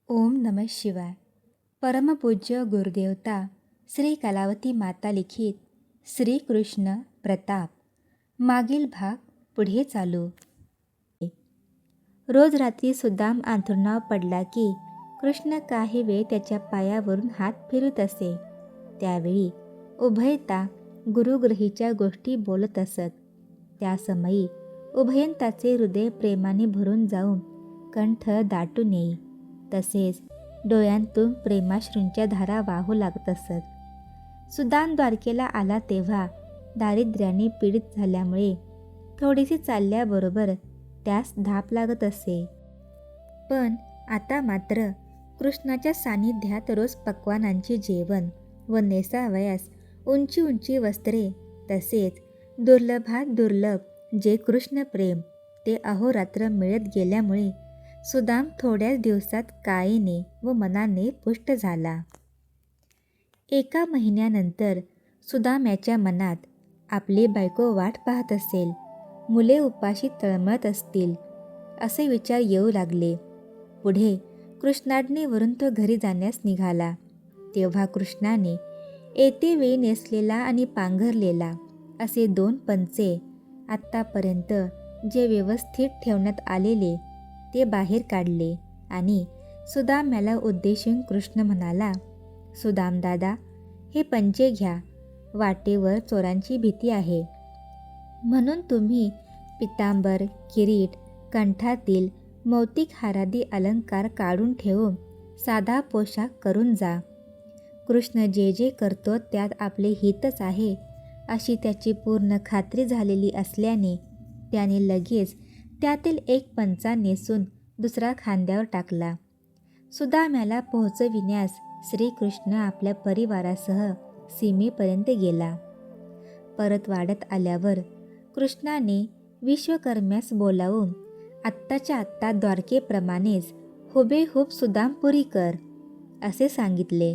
ओम नमः शिवाय. परमपूज्य गुरुदेवता श्री कलावती माता लिखित श्री कृष्ण प्रताप. मागील भाग पुढे चालू. रोज रात्री सुदाम अंथरुणावर पडला की कृष्ण काही वेळ त्याच्या पायावरून हात फिरत असे. त्यावेळी उभयता गुरुगृहीच्या गोष्टी बोलत असत. त्या समयी उभयंताचे हृदय प्रेमाने भरून जाऊन कंठ दाटून येई. तसेच डोळ्यांतून प्रेमाश्रूंच्या धारा वाहू लागत असत. सुदाम द्वारकेला आला तेव्हा दारिद्र्याने पीडित झाल्यामुळे थोडीशी चालल्याबरोबर त्यास धाप लागत असे. पण आता मात्र कृष्णाच्या सानिध्यात रोज पक्वानांचे जेवण व नेसावयास उंची उंची वस्त्रे, तसेच दुर्लभात दुर्लभ जे कृष्ण प्रेम ते अहोरात्र मिळत गेल्यामुळे सुदाम थोड्याच दिवसात कायेने व मनाने पुष्ट झाला. एका महिन्यानंतर सुदाम्याच्या मनात आपली बायको वाट पाहत असेल, मुले उपाशी तळमळत असतील असे विचार येऊ लागले. पुढे कृष्णाडनेवरून तो घरी जाण्यास निघाला. तेव्हा कृष्णाने येतेवेळी नेसलेला आणि पांघरलेला असे 2 पंचे आत्तापर्यंत जे व्यवस्थित ठेवण्यात आलेले ते बाहेर काढले आणि सुदाम्याला उद्देशून कृष्ण म्हणाला, सुदाम दादा, हे पंचे घ्या. वाटेवर चोरांची भीती आहे, म्हणून तुम्ही पितांबर, किरीट, कंठातील मौतिक हारादी अलंकार काढून ठेवून साधा पोशाख करून जा. कृष्ण जे जे करतो त्यात आपले हितच आहे अशी त्याची पूर्ण खात्री झालेली असल्याने त्याने लगेच त्यातील एक पंचा नेसून दुसरा खांद्यावर टाकला. सुदाम्याला पोहोचविण्यास श्रीकृष्ण आपल्या परिवारासह सीमेपर्यंत गेला. परत वाढत आल्यावर कृष्णाने विश्वकर्म्यास बोलावून आत्ताच्या आत्ता द्वारकेप्रमाणेच हुबेहूब सुदामपुरी कर असे सांगितले.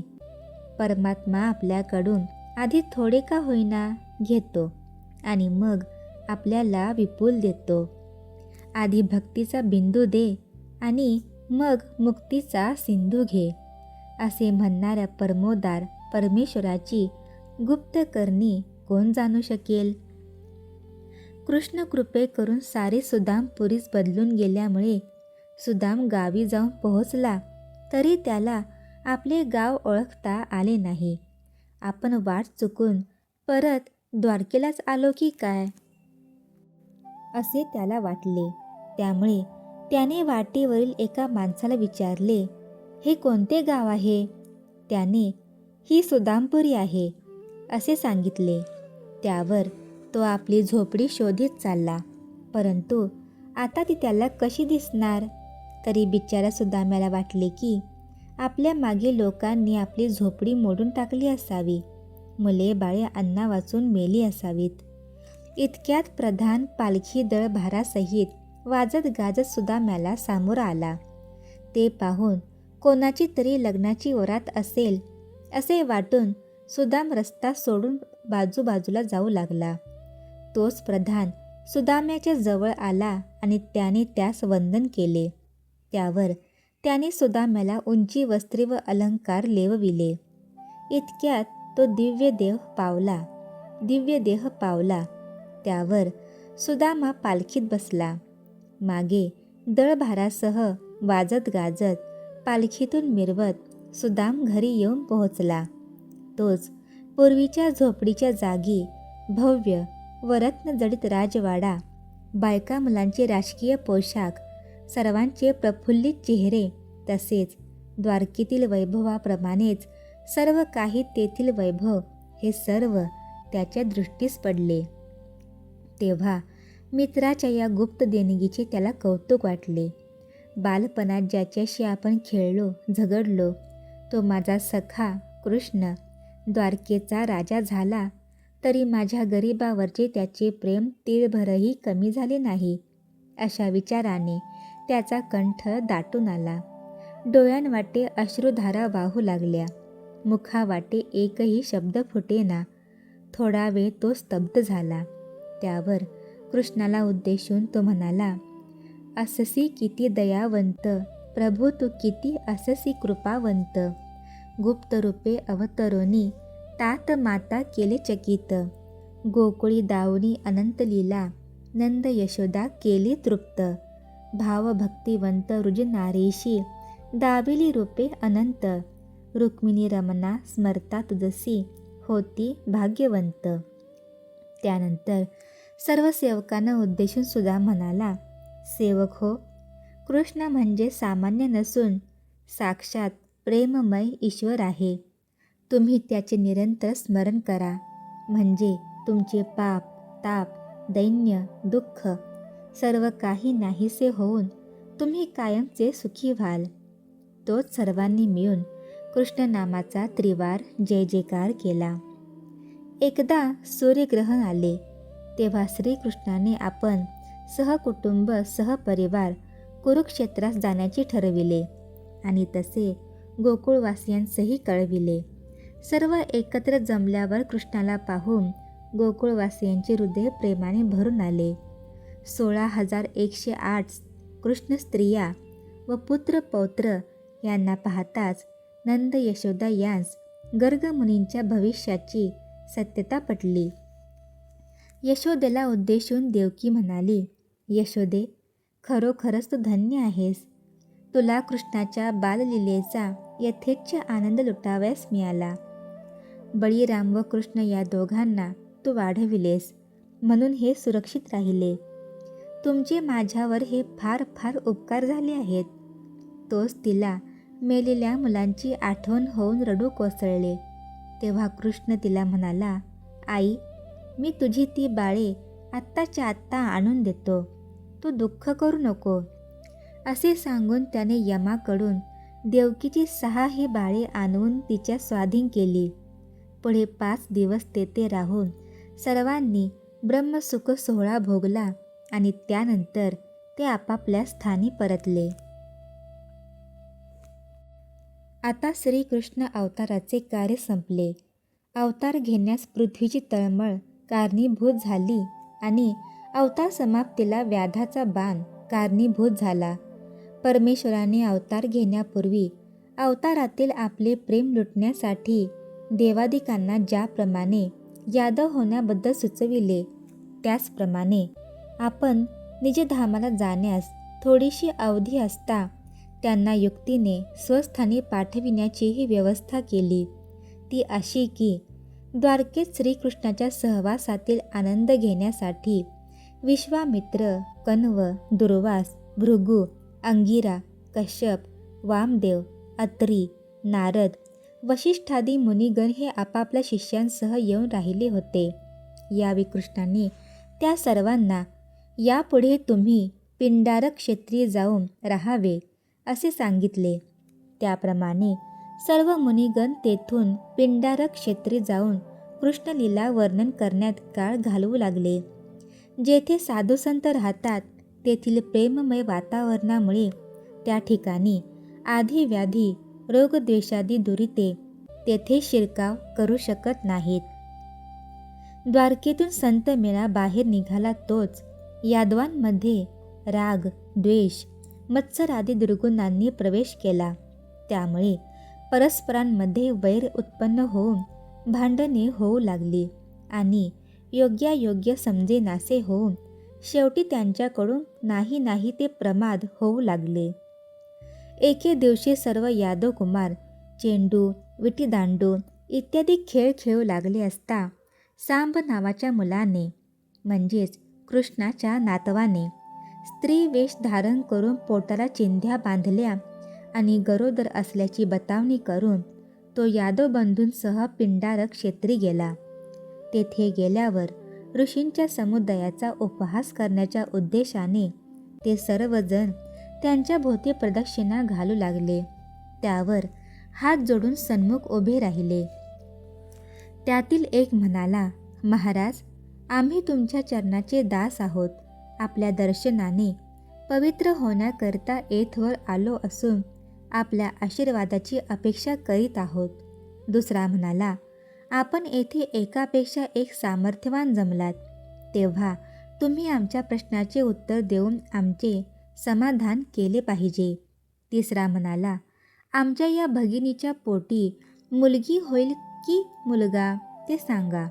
परमात्मा आपल्याकडून आधी थोडे का होईना घेतो आणि मग आपल्याला विपुल देतो. आधी भक्तीचा बिंदू दे आणि मग मुक्तीचा सिंधू घे असे म्हणणाऱ्या परमोदार परमेश्वराची गुप्त करणी कोण जाणू शकेल. कृष्ण कृपे करून सारे सुदामपुरीस बदलून गेल्यामुळे सुदाम गावी जाऊन पोहोचला तरी त्याला आपले गाव ओळखता आले नाही. आपण वाट चुकून परत द्वारकेलाच आलो की काय असे त्याला वाटले. त्यामुळे त्याने वाटेवरील एका माणसाला विचारले, हे कोणते गाव आहे? त्याने ही सुदामपुरी आहे असे सांगितले. त्यावर तो आपली झोपडी शोधीत चालला, परंतु आता ती त्याला कशी दिसणार? तरी बिचारा सुदाम्याला वाटले की आपल्या मागे लोकांनी आपली झोपडी मोडून टाकली असावी, मुले बाळे अन्ना वाचून मेली असावीत. इतक्यात प्रधान पालखी दळ भारासहित वाजत गाजत सुदाम्याला सामोरा आला. ते पाहून कोणाची तरी लग्नाची वरात असेल असे वाटून सुदाम रस्ता सोडून बाजूबाजूला जाऊ लागला. तोच प्रधान सुदाम्याच्या जवळ आला आणि त्याने त्यास वंदन केले. त्यावर त्याने सुदाम्याला उंची वस्त्रे व अलंकार लेवविले. इतक्यात तो दिव्य देह पावला. त्यावर सुदामा पालखीत बसला. मागे दळभारासह वाजत गाजत पालखीतून मिरवत सुदाम घरी येऊन पोहोचला. तोच पूर्वीच्या झोपडीच्या जागी भव्य व रत्नजडित राजवाडा, बायका मुलांचे राजकीय पोशाख, सर्वांचे प्रफुल्लित चेहरे, तसेच द्वारकेतील वैभवाप्रमाणेच सर्व काही तेथील वैभव हे सर्व त्याच्या दृष्टीस पडले. तेव्हा मित्राच्या या गुप्त देणगीचे त्याला कौतुक वाटले. बालपणात ज्याच्याशी आपण खेळलो झगडलो तो माझा सखा कृष्ण द्वारकेचा राजा झाला तरी माझ्या गरिबावरचे त्याचे प्रेम तीळभरही कमी झाले नाही अशा विचाराने त्याचा कंठ दाटून आला. डोळ्यांवाटे अश्रुधारा वाहू लागल्या. मुखावाटे एकही शब्द फुटेना. थोडा वेळ तो स्तब्ध झाला. त्यावर कृष्णाला उद्देशून तो म्हणाला, अससी किती दयावंत प्रभू तू किती अससी कृपावंत, गुप्त रूपे अवतरोनी तात माता केले चकित, गोकुळी दावणी अनंत लीला नंद यशोदा केली तृप्त, भावभक्तिवंत रुज नारीशी दाविली रूपे अनंत, रुक्मिणी रमणा स्मरता तुझसी होती भाग्यवंत. त्यानंतर सर्व सेवकांना उद्देशून सुद्धा म्हणाला, सेवक हो, कृष्ण म्हणजे सामान्य नसून साक्षात प्रेममय ईश्वर आहे. तुम्ही त्याचे निरंतर स्मरण करा, म्हणजे तुमचे पाप, ताप, दैन्य, दुःख सर्व काही नाहीसे होऊन तुम्ही कायमचे सुखी व्हाल. तोच सर्वांनी मिळून कृष्ण नामाचा त्रिवार जय जयकार केला. एकदा सूर्यग्रहण आले तेव्हा श्रीकृष्णाने आपण सहकुटुंब सहपरिवार कुरुक्षेत्रास जाण्याचे ठरविले आणि तसे गोकुळवासियांसही कळविले. सर्व एकत्र जमल्यावर कृष्णाला पाहून गोकुळवासियांचे हृदय प्रेमाने भरून आले. 16,108 कृष्ण स्त्रिया व पुत्र पौत्र यांना पाहताच नंद यशोदा यांस गर्ग मुनींच्या भविष्याची सत्यता पटली. यशोदेला उद्देशून देवकी म्हणाली, यशोदे, खरोखरच तू धन्य आहेस. तुला कृष्णाच्या बाललीलेचा यथेच्छ आनंद लुटावयास मिळाला. बळीराम व कृष्ण या दोघांना तू वाढविलेस म्हणून हे सुरक्षित राहिले. तुमचे माझ्यावर हे फार फार उपकार झाले आहेत. तोच तिला मेलेल्या मुलांची आठवण होऊन रडू कोसळले. तेव्हा कृष्ण तिला म्हणाला, आई, मी तुझी ती बाळे आत्ताच्या आत्ता आणून देतो, तू दुःख करू नको. असे सांगून त्याने यमाकडून देवकीची 6 ही बाळे आणून तिच्या स्वाधीन केली. पुढे 5 दिवस तेथे राहून सर्वांनी ब्रह्मसुख सोहळा भोगला आणि त्यानंतर ते आपापल्या स्थानी परतले. आता श्रीकृष्ण अवताराचे कार्य संपले. अवतार घेण्यास पृथ्वीची तळमळ कारणीभूत झाली आणि अवतार समाप्तीला व्याधाचा बाण कारणीभूत झाला. परमेश्वराने अवतार घेण्यापूर्वी अवतारातील आपले प्रेम लुटण्यासाठी देवादिकांना ज्याप्रमाणे यादव होण्याबद्दल सुचविले, त्याचप्रमाणे आपण निजधामाला जाण्यास थोडीशी अवधी असता त्यांना युक्तीने स्वस्थानी पाठविण्याचीही व्यवस्था केली. ती अशी की द्वारकेत श्रीकृष्णाच्या सहवासातील आनंद घेण्यासाठी विश्वामित्र, कण्व, दुर्वास, भृगु, अंगिरा, कश्यप, वामदेव, अत्री, नारद, वशिष्ठादी मुनिगण हे आपापल्या शिष्यांसह येऊन राहिले होते. यावेळी कृष्णाने त्या सर्वांना यापुढे तुम्ही पिंडारक क्षेत्री जाऊन राहावे असे सांगितले. त्याप्रमाणे सर्व मुनिगण तेथून पिंडारक क्षेत्री जाऊन कृष्णलीला वर्णन करण्यात काळ घालवू लागले. जेथे साधुसंत राहतात तेथील प्रेममय वातावरणामुळे त्या ठिकाणी आधी व्याधी, रोगद्वेषादी दुरिते तेथे शिरकाव करू शकत नाहीत. द्वारकेतून संत मेळा बाहेर निघाला तोच यादवांमध्ये राग, द्वेष, मत्सर आदी दुर्गुणांनी प्रवेश केला. त्यामुळे परस्परांमध्ये वैर उत्पन्न होऊन भांडणे होऊ लागली आणि योग्यायोग्य समजेनासे होऊन शेवटी त्यांच्याकडून नाही ते प्रमाद होऊ लागले. एके दिवशी सर्व यादव कुमार चेंडू, विटीदांडू इत्यादी खेळ खेळू लागले असता सांब नावाच्या मुलाने, म्हणजेच कृष्णाच्या नातवाने, स्त्री वेश धारण करून पोटाला चिंध्या बांधल्या आणि गरोदर असल्याची बतावणी करून तो यादव बंधूंसह पिंडारक क्षेत्री गेला. तेथे गेल्यावर ऋषींच्या समुदायाचा उपहास करण्याच्या उद्देशाने ते सर्वजण त्यांच्या भोवती प्रदक्षिणा घालू लागले. त्यावर हात जोडून सन्मुख उभे राहिले. त्यातील एक म्हणाला, महाराज, आम्ही तुमच्या चरणाचे दास आहोत. आपल्या दर्शनाने पवित्र होण्याकरता येथवर आलो असून आपल्या आशीर्वादाची अपेक्षा करीत आहोत. दुसरा म्हणाला, आपण येथे एकापेक्षा एक सामर्थ्यवान जमलात, तेव्हा तुम्ही आमच्या प्रश्नाचे उत्तर देऊन आमचे समाधान केले पाहिजे. तिसरा म्हणाला, आमच्या या भगिनीच्या पोटी मुलगी होईल की मुलगा ते सांगा.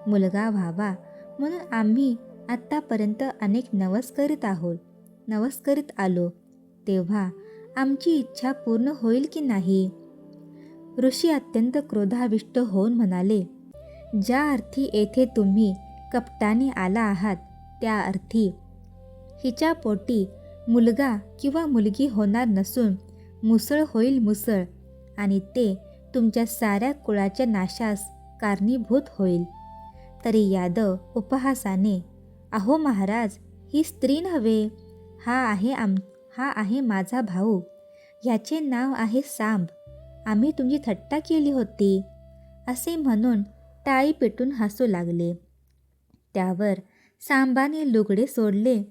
मुलगा व्हावा म्हणून आम्ही आत्तापर्यंत अनेक नवस करीत आलो, तेव्हा आमची इच्छा पूर्ण होईल की नाही? ऋषी अत्यंत क्रोधाविष्ट होऊन म्हणाले, ज्या अर्थी येथे तुम्ही कपटाने आला आहात त्या अर्थी हिच्या पोटी मुलगा किंवा मुलगी होणार नसून मुसळ होईल मुसळ, आणि ते तुमच्या साऱ्या कुळाच्या नाशास कारणीभूत होईल. तरी यादव उपहासाने, अहो महाराज, ही स्त्री नव्हे, हा आहे माझा भाऊ, ह्याचे नाव आहे सांब, आम्ही तुमची थट्टा केली होती, असे म्हणून टाळी पेटून हसू लागले. त्यावर सांबाने लुगडे सोडले,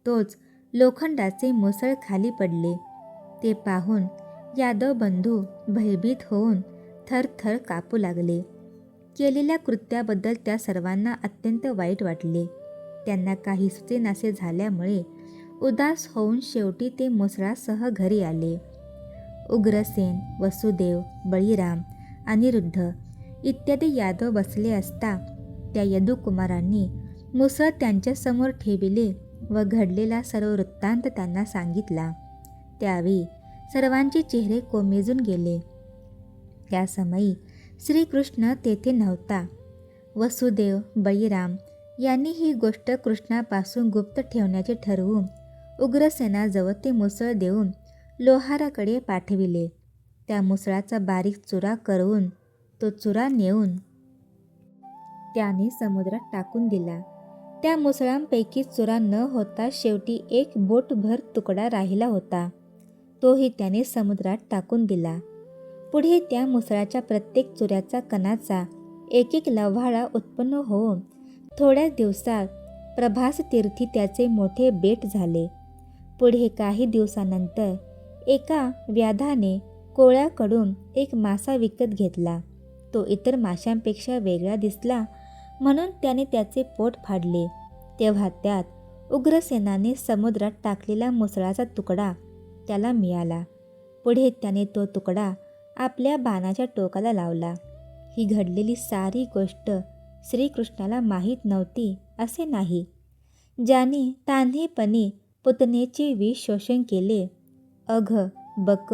तोच लोखंडाचे मुसळ खाली पडले. ते पाहून यादव बंधू भयभीत होऊन थरथर कापू लागले. केलेल्या कृत्याबद्दल त्या सर्वांना अत्यंत वाईट वाटले. त्यांना काही सुचेनासे झाल्यामुळे उदास होऊन शेवटी ते मुसळासह घरी आले. उग्रसेन, वसुदेव, बळीराम, अनिरुद्ध इत्यादी यादव बसले असता त्या यदुकुमारांनी मुसळ त्यांच्यासमोर ठेविले व घडलेला सर्व वृत्तांत त्यांना सांगितला. त्यावेळी सर्वांचे चेहरे कोमेजून गेले. त्या समयी श्रीकृष्ण तेथे नव्हता. वसुदेव, बळीराम यांनी ही गोष्ट कृष्णापासून गुप्त ठेवण्याचे ठरवून उग्रसेनाजवळ ते मुसळ देऊन लोहाराकडे पाठविले. त्या मुसळाचा बारीक चुरा करवून तो चुरा नेऊन त्याने समुद्रात टाकून दिला. त्या मुसळांपैकी चुरा न होता शेवटी एक बोटभर तुकडा राहिला होता, तोही त्याने समुद्रात टाकून दिला. पुढे त्या मुसळाच्या प्रत्येक चुऱ्याचा कणाचा एक एक लव्हाळा उत्पन्न होऊन थोड्याच दिवसात प्रभासतीर्थी त्याचे मोठे बेट झाले. पुढे काही दिवसानंतर एका व्याधाने कोळ्याकडून एक मासा विकत घेतला. तो इतर माशांपेक्षा वेगळा दिसला म्हणून त्याने त्याचे पोट फाडले. तेव्हा त्यात उग्रसेनाने समुद्रात टाकलेला मुसळाचा तुकडा त्याला मिळाला. पुढे त्याने तो तुकडा आपल्या बाणाच्या टोकाला लावला. ही घडलेली सारी गोष्ट श्रीकृष्णाला माहीत नव्हती असे नाही. ज्याने तान्हेपणी पुतनेचे विष शोषण केले, अघ, बक,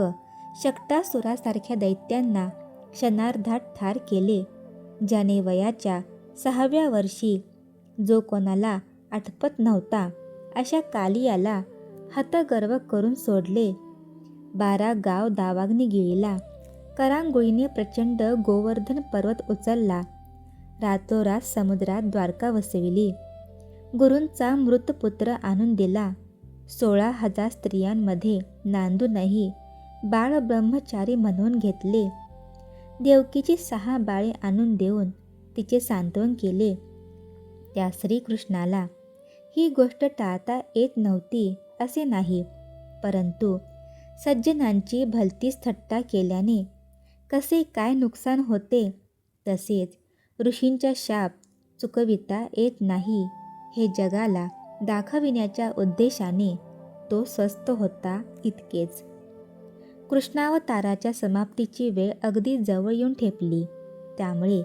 शक्टासुरासारख्या दैत्यांना क्षणार्धात ठार केले, ज्याने वयाच्या 6व्या वर्षी जो कोणाला आठपत नव्हता अशा कालियाला हतगर्व करून सोडले, 12 गाव दावाग्नी गिळला, करांगुळीने प्रचंड गोवर्धन पर्वत उचलला, रातोरात समुद्रात द्वारका वसविली, गुरूंचा मृतपुत्र आणून दिला, 16,000 स्त्रियांमध्ये नांदूनही बाळ ब्रह्मचारी म्हणून घेतले, देवकीची 6 बाळे आणून देऊन तिचे सांत्वन केले. त्या श्रीकृष्णाला ही गोष्ट टाळता येत नव्हती असे नाही, परंतु सज्जनांची भलतीच थट्टा केल्याने कसे काय नुकसान होते, तसेच ऋषींचा शाप चुकविता येत नाही हे जगाला दाखविण्याच्या उद्देशाने तो स्वस्थ होता, इतकेच. कृष्णावताराच्या समाप्तीची वेळ अगदी जवळ येऊन ठेपली. त्यामुळे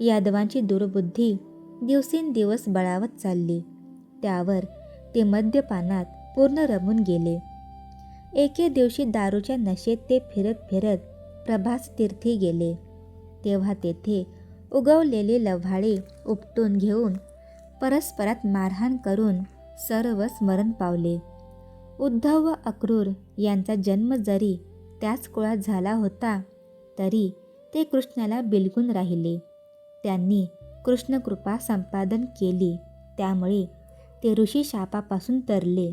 यादवांची दुर्बुद्धी दिवसेंदिवस बळावत चालली. त्यावर ते मद्यपानात पूर्ण रमून गेले. एके दिवशी दारूच्या नशेत ते फिरत फिरत प्रभासतीर्थी गेले. तेव्हा तेथे उगवलेले लव्हाळे उपटून घेऊन परस्परात मारहाण करून सर्वच मरण पावले. उद्धव व अक्रूर यांचा जन्म जरी त्याच कुळात झाला होता तरी ते कृष्णाला बिलगून राहिले. त्यांनी कृष्णकृपा संपादन केली, त्यामुळे ते ऋषी शापापासून तरले.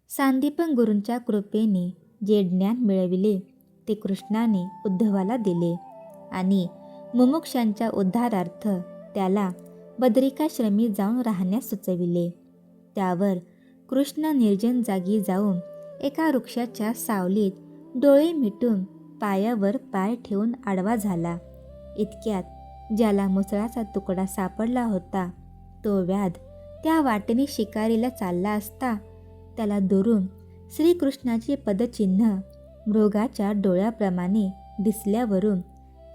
सांदीपन गुरूंच्या कृपेने जे ज्ञान मिळविले ते कृष्णाने उद्धवाला दिले आणि मुमुक्षांच्या उद्धारार्थ त्याला बद्रिकाश्रमी जाऊन राहण्यास सुचविले. त्यावर कृष्ण निर्जन जागी जाऊन एका वृक्षाच्या सावलीत डोळे मिटून पायावर पाय ठेवून आडवा झाला. इतक्यात ज्याला मुसळाचा तुकडा सापडला होता तो व्याध त्या वाटेने शिकारीला चालला असता त्याला दुरून श्रीकृष्णाचे पदचिन्ह मृगाच्या डोळ्याप्रमाणे दिसल्यावरून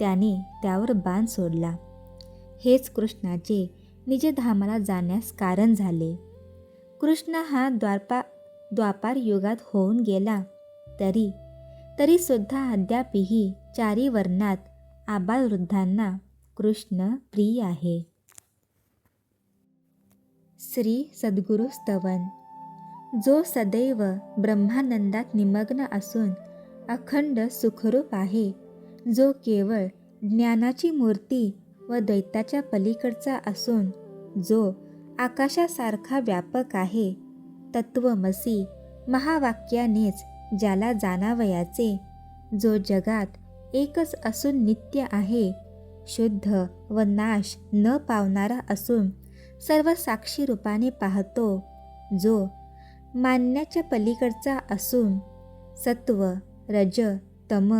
त्याने त्यावर बाण सोडला. हेच कृष्णाचे निजधामाला जाण्यास कारण झाले. कृष्ण हा द्वापार युगात होऊन गेला तरी सुद्धा अद्यापही चारी वर्णात आबालवृद्धांना कृष्ण प्रिय आहे. श्री सद्गुरु स्तवन. जो सदैव ब्रह्मानंदात निमग्न असून अखंड सुखरूप आहे, जो केवळ ज्ञानाची मूर्ती व द्वैताच्या पलीकडचा असून जो आकाशासारखा व्यापक आहे, तत्त्वमसी महावाक्यानेच ज्याला जाणावयाचे, जो जगात एकच असून नित्य आहे, शुद्ध व नाश न पावणारा असून सर्व साक्षी रूपाने पाहतो, जो मानण्याच्या पलीकडचा असून सत्व रज तम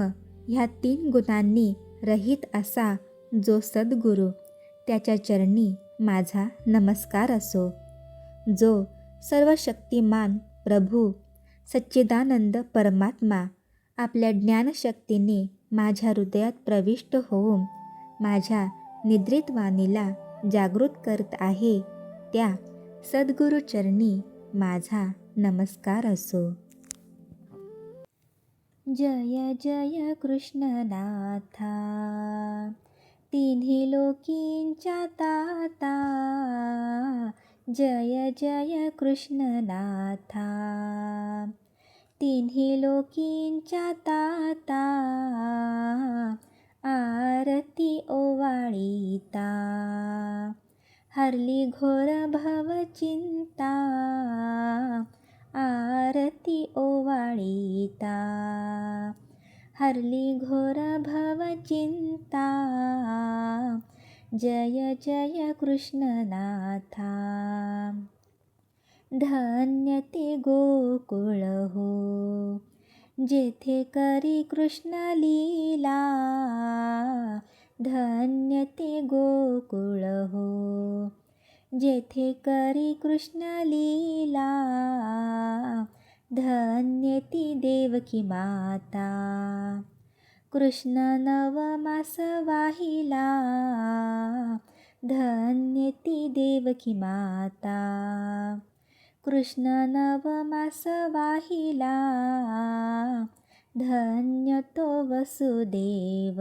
ह्या 3 गुणांनी रहित असा जो सद्गुरू, त्याच्या चरणी माझा नमस्कार असो. जो सर्व शक्तिमान प्रभू सच्चिदानंद परमात्मा आपल्या ज्ञानशक्तीने माझ्या हृदयात प्रविष्ट होऊन माझ्या निद्रित वाणीला जागृत करत आहे, त्या सद्गुरुचरणी माझा नमस्कार असो. जय जय कृष्णनाथा, तिन्ही लोकींच्या ताता. जय जय कृष्णनाथा, तिन्ही लोकींच्या ताता. आरती ओवाळीता, हरली घोर भवचिंता. आरती ओवाळीता, हरली घोर भवचिंता. जय जय कृष्णनाथा, धन्य ते गोकुळ हो, जेथे करी कृष्ण लीला. धन्य ते गोकुळ हो, जेथे करी कृष्ण लीला. धन्य ती देवकी माता, कृष्ण नवमास वाहिला. धन्य ती देवकी माता, कृष्ण नवमास वाहिला. धन्य तो वसुदेव,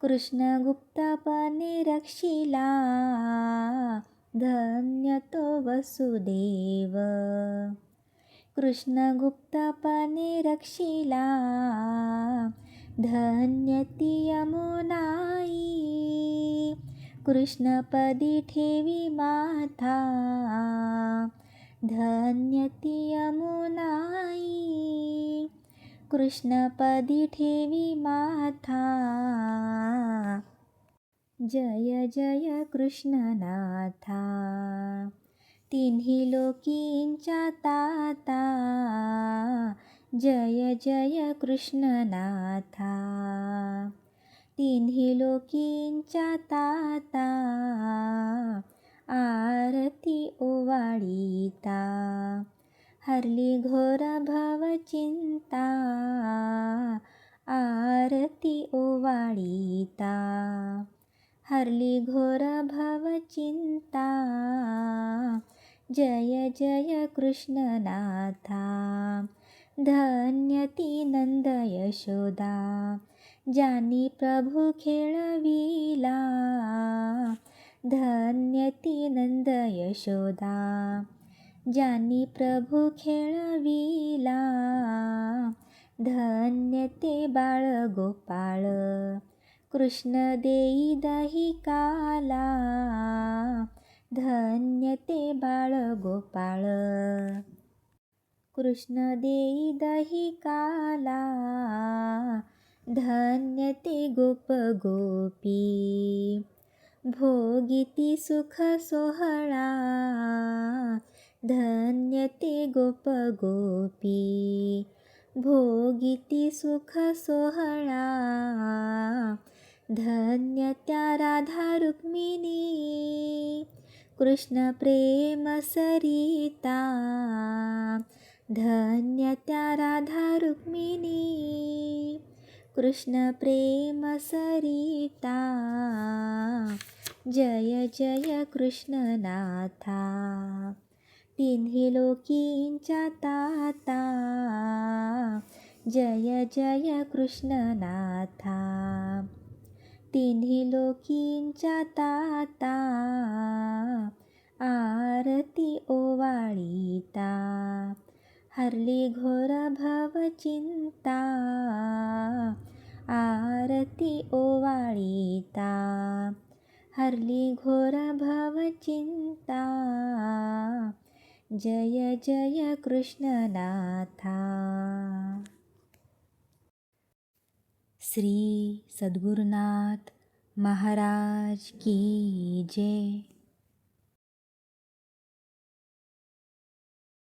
कृष्ण गुप्तपणे रक्षिला. धन्य तो वसुदेव, कृष्ण गुप्तपणे रक्षिला. धन्य ती यमुनाई, कृष्णपदी ठेवी माथा. धन्य ती यमुनाई, कृष्णपदी ठेवी माथा. जय जय कृष्णनाथा, तिन्ही लोकींच्या ताता. जय जय कृष्णनाथा, तिन्ही लोकींच्या ताता. आरती ओवाळीता, हरली घोर भवचिंता. आरती ओवाळीता, हरली घोर भवचिंता. जय जय कृष्णनाथा, धन्य ती नंद यशोदा, ज्यानी प्रभू खेळविला. धन्य ती नंद यशोदा, ज्यानी प्रभू खेळविला. धन्य ते बाळ गोपाळ, कृष्ण देई दही काला. धन्य ते बाळ गोपाळ, कृष्ण देई दही काला. धन्य ते गोप गोपी, भोगिती सुख सोहळा. धन्य ते गोप गोपी, भोगिती सुख सोहळा. धन्य त्या राधा रुक्मिणी, कृष्ण प्रेम सरिता. धन्य त्या राधा रुक्मिणी कृष्ण प्रेम सरिता। जय जय कृष्णनाथा तिन्ही लोकींच्या ताता। जय जय कृष्णनाथा तिन्ही लोकींच्या ताता। आरती ओवाळीता हरली घोर भवचिंता। आरती ओवाळीता हरली घोर भवचिंता। जय जय कृष्णनाथा। श्री सद्गुरुनाथ महाराज की जय।